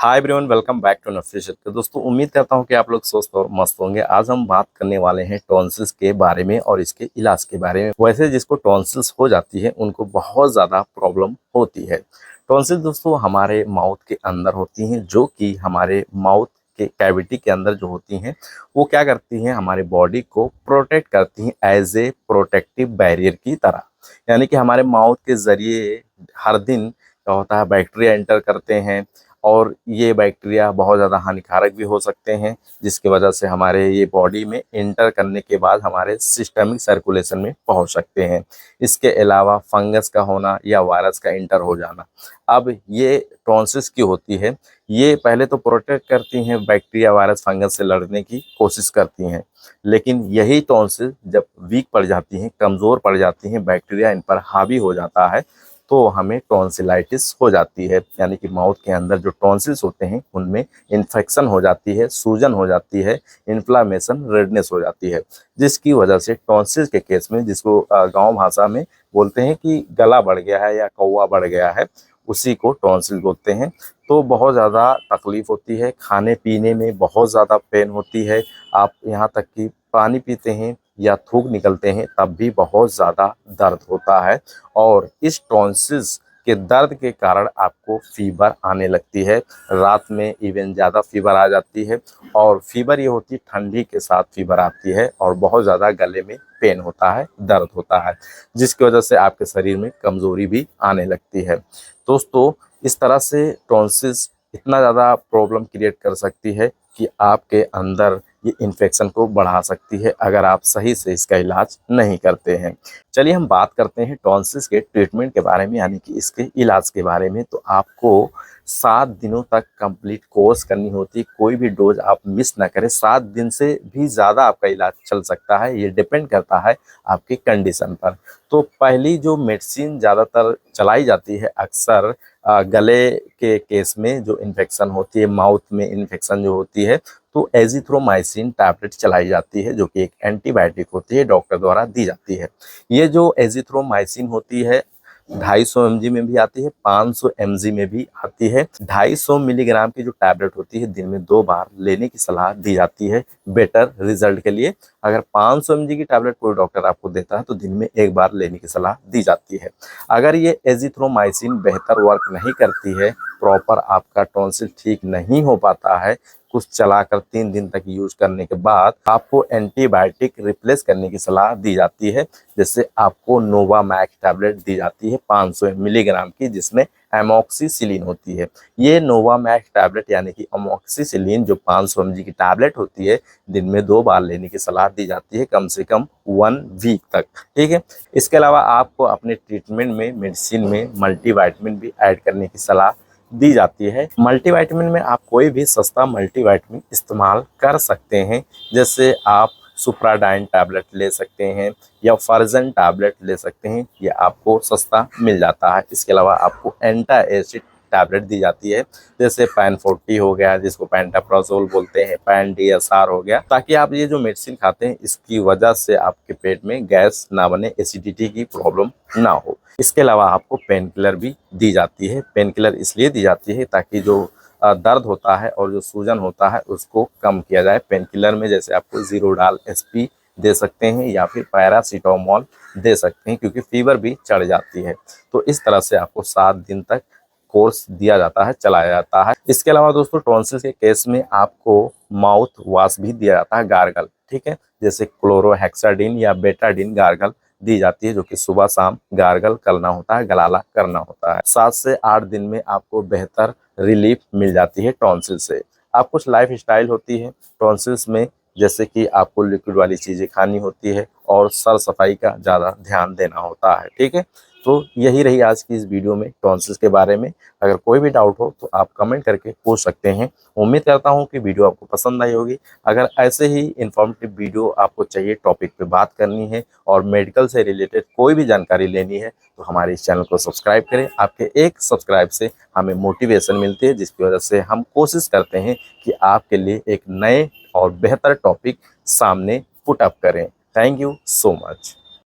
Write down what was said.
Hi everyone, welcome back to नफिशियल। तो दोस्तों, उम्मीद करता हूँ कि आप लोग स्वस्थ और मस्त होंगे। आज हम बात करने वाले हैं टॉन्सिल्स के बारे में और इसके इलाज के बारे में। वैसे जिसको टॉन्सिल्स हो जाती है उनको बहुत ज़्यादा प्रॉब्लम होती है। टॉन्सिल दोस्तों हमारे माउथ के अंदर होती हैं, जो कि हमारे माउथ के कैविटी के अंदर जो होती हैं वो क्या करती हैं, हमारे बॉडी को प्रोटेक्ट करती हैं एज ए प्रोटेक्टिव बैरियर की तरह। यानी कि हमारे माउथ के ज़रिए हर दिन क्या होता है, बैक्टीरिया एंटर करते हैं और ये बैक्टीरिया बहुत ज़्यादा हानिकारक भी हो सकते हैं, जिसकी वजह से हमारे ये बॉडी में एंटर करने के बाद हमारे सिस्टमिक सर्कुलेशन में पहुंच सकते हैं। इसके अलावा फंगस का होना या वायरस का एंटर हो जाना। अब ये टॉन्सिल्स की होती है, ये पहले तो प्रोटेक्ट करती हैं, बैक्टीरिया वायरस फंगस से लड़ने की कोशिश करती हैं। लेकिन यही टॉन्सिल जब वीक पड़ जाती हैं, कमज़ोर पड़ जाती हैं, बैक्टीरिया इन पर हावी हो जाता है, तो हमें टॉन्सिलाइटिस हो जाती है। यानी कि माउथ के अंदर जो टॉन्सिल्स होते हैं उनमें इन्फेक्शन हो जाती है, सूजन हो जाती है, इन्फ्लामेशन, रेडनेस हो जाती है, जिसकी वजह से टॉन्सिल्स के केस में, जिसको गांव भाषा में बोलते हैं कि गला बढ़ गया है या कौवा बढ़ गया है, उसी को टॉन्सिल बोलते हैं। तो बहुत ज़्यादा तकलीफ होती है, खाने पीने में बहुत ज़्यादा पेन होती है। आप यहाँ तक कि पानी पीते हैं या थूक निकलते हैं तब भी बहुत ज़्यादा दर्द होता है। और इस टॉन्सिल्स के दर्द के कारण आपको फीवर आने लगती है, रात में इवन ज़्यादा फीवर आ जाती है। और फीवर ये होती है, ठंडी के साथ फीवर आती है और बहुत ज़्यादा गले में पेन होता है, दर्द होता है, जिसकी वजह से आपके शरीर में कमज़ोरी भी आने लगती है। दोस्तों, इस तरह से टॉन्सिल्स इतना ज़्यादा प्रॉब्लम क्रिएट कर सकती है कि आपके अंदर ये इन्फेक्शन को बढ़ा सकती है अगर आप सही से इसका इलाज नहीं करते हैं। चलिए हम बात करते हैं टॉन्सिल्स के ट्रीटमेंट के बारे में, यानी कि इसके इलाज के बारे में। तो आपको 7 दिनों तक कंप्लीट कोर्स करनी होती है, कोई भी डोज आप मिस ना करें। 7 दिन से भी ज़्यादा आपका इलाज चल सकता है, ये डिपेंड करता है आपकी कंडीशन पर। तो पहली जो मेडिसिन ज़्यादातर चलाई जाती है अक्सर गले के केस में, जो इन्फेक्शन होती है, माउथ में इन्फेक्शन जो होती है, तो एजिथ्रोमाइसिन टैबलेट चलाई जाती है, जो कि एक एंटीबायोटिक होती है, डॉक्टर द्वारा दी जाती है। ये जो एजिथ्रोमाइसिन होती है 250 mg में भी आती है, 500 mg में भी आती है। 250 मिलीग्राम की जो टैबलेट होती है दिन में 2 बार लेने की सलाह दी जाती है बेटर रिजल्ट के लिए। अगर 500 mg की टैबलेट कोई डॉक्टर आपको देता है तो दिन में 1 बार लेने की सलाह दी जाती है। अगर ये एजिथ्रोमाइसिन बेहतर वर्क नहीं करती है, प्रॉपर आपका टॉन्सिल ठीक नहीं हो पाता है, कुछ चलाकर 3 दिन तक यूज करने के बाद आपको एंटीबायोटिक रिप्लेस करने की सलाह दी जाती है। जैसे आपको नोवामैक्स टैबलेट दी जाती है 500 मिलीग्राम की, जिसमें एमॉक्सिसिलिन होती है। ये नोवामैक्स टैबलेट यानी कि एमॉक्सिसिलिन जो 500 mg की टैबलेट होती है, दिन में 2 बार लेने की सलाह दी जाती है, कम से कम 1 वीक तक। ठीक है। इसके अलावा आपको अपने ट्रीटमेंट में, मेडिसिन में मल्टीविटामिन भी ऐड करने की सलाह दी जाती है। मल्टीविटामिन में आप कोई भी सस्ता मल्टीविटामिन इस्तेमाल कर सकते हैं, जैसे आप सुप्राडाइन टैबलेट ले सकते हैं या फर्जन टैबलेट ले सकते हैं, ये आपको सस्ता मिल जाता है। इसके अलावा आपको एंटा एसिड टैबलेट दी जाती है, जैसे पैन 40 हो गया, जिसको पेंटाप्राजोल बोलते हैं, पैन DSR हो गया, ताकि आप ये जो मेडिसिन खाते हैं इसकी वजह से आपके पेट में गैस ना बने, एसिडिटी की प्रॉब्लम ना हो। इसके अलावा आपको पेन किलर भी दी जाती है। पेन किलर इसलिए दी जाती है ताकि जो दर्द होता है और जो सूजन होता है उसको कम किया जाए। पेन किलर में जैसे आपको ज़ीरोडाल SP दे सकते हैं या फिर पैरासीटामोल दे सकते हैं, क्योंकि फीवर भी चढ़ जाती है। तो इस तरह से आपको 7 दिन तक कोर्स दिया जाता है, चलाया जाता है। इसके अलावा दोस्तों, टॉन्सिल्स के केस में आपको माउथ वॉश भी दिया जाता है, गार्गल। ठीक है। जैसे क्लोरोहेक्साडिन या बेटाडिन गार्गल दी जाती है, जो कि सुबह शाम गार्गल करना होता है, गलाला करना होता है। 7 से 8 दिन में आपको बेहतर रिलीफ मिल जाती है टॉन्सिल से। आप कुछ लाइफ स्टाइल होती है टॉन्सिल्स में, जैसे कि आपको लिक्विड वाली चीज़ें खानी होती है और सर सफाई का ज़्यादा ध्यान देना होता है। ठीक है। तो यही रही आज की इस वीडियो में टॉन्सिल्स के बारे में। अगर कोई भी डाउट हो तो आप कमेंट करके पूछ सकते हैं। उम्मीद करता हूँ कि वीडियो आपको पसंद आई होगी। अगर ऐसे ही इन्फॉर्मेटिव वीडियो आपको चाहिए, टॉपिक पे बात करनी है और मेडिकल से रिलेटेड कोई भी जानकारी लेनी है, तो हमारे इस चैनल को सब्सक्राइब करें। आपके एक सब्सक्राइब से हमें मोटिवेशन मिलती है, जिसकी वजह से हम कोशिश करते हैं कि आपके लिए एक नए और बेहतर टॉपिक सामने पुट अप करें। Thank you so much.